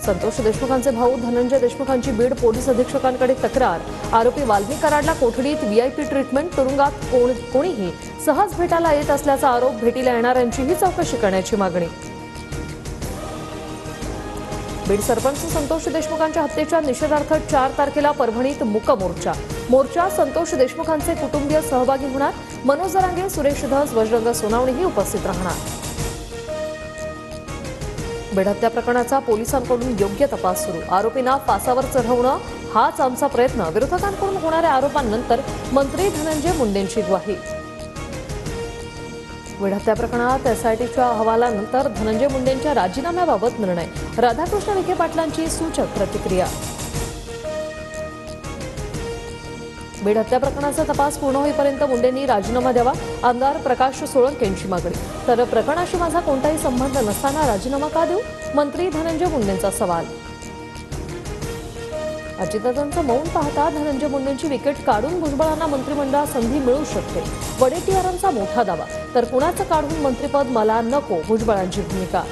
संतोष देशमुखांचे भाऊ धनंजय देशमुखांची बीड पोलीस अधीक्षकांकडे तक्रार। आरोपी वाल्मिक कराडला कोठडीत व्हीआयपी ट्रीटमेंट, तुरुंगात कोणीही सहज भेटायला येत असल्याचा आरोप। भेटीला येणाऱ्यांचीही चौकशी करण्याची मागणी। बीड सरपंच संतोष देशमुखांच्या हत्येच्या निषेधार्थ 4 तारखेला परभणीत मूक मोर्चा। संतोष देशमुखांचे कुटुंबीय सहभागी होणार। मनोज जरांगे, सुरेश धस, बजरंग सोनावणेही उपस्थित राहणार। बीड हत्या प्रकरणाचा पोलिसांकडून योग्य तपास सुरू। आरोपींना फासावर चढवणं हाच आमचा प्रयत्न। विरोधकांकडून होणाऱ्या आरोपांनंतर मंत्री धनंजय मुंडेंची ग्वाही। बीड हत्या प्रकरणात एसआयटीच्या अहवालानंतर धनंजय मुंडेंच्या राजीनाम्याबाबत निर्णय। राधाकृष्ण विखे पाटलांची सूचक प्रतिक्रिया। बीड हत्या प्रकरणाचा तपास पूर्ण होईपर्यंत मुंडेंनी राजीनामा द्यावा। आमदार प्रकाश सोळंके यांची मागणी। तर प्रकरणाशी माझा कोणताही संबंध नसताना राजीनामा का देऊ? मंत्री धनंजय मुंडेंचा सवाल। अजितदादांचं मौन पाहता धनंजय मुंडेंची विकेट काढून भुजबळांना मंत्रिमंडळात संधी मिळू शकते, वडेट्टीवारांचा मोठा दावा। तर कुणाचं काढून मंत्रिपद मला नको, भुजबळांची भूमिका।